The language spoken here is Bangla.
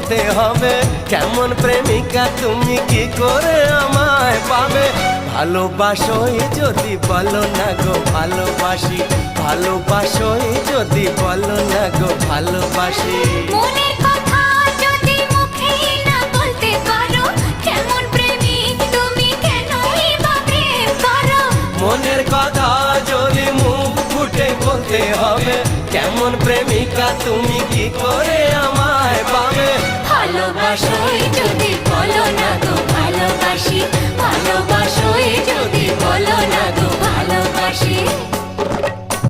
বলতে হবে কেমন প্রেমিকা তুমি কি করে আমায় পাবে। ভালোবাসোই যদি বলো না গো ভালোবাসি, ভালোবাসোই যদি বলো না গো ভালোবাসি। মনের কথা যদি মুখে না বলতে পারো, কেমন প্রেমিক তুমি কেনই বা প্রেম করো। মনের কথা যদি মুখ ফুটে বলতে হবে কেমন প্রেমিকা তুমি কি করে আমায় পাবে। ভালোবাসোই যদি বলো না গো ভালোবাসি, ভালোবাসোই যদি বলো না গো ভালোবাসি।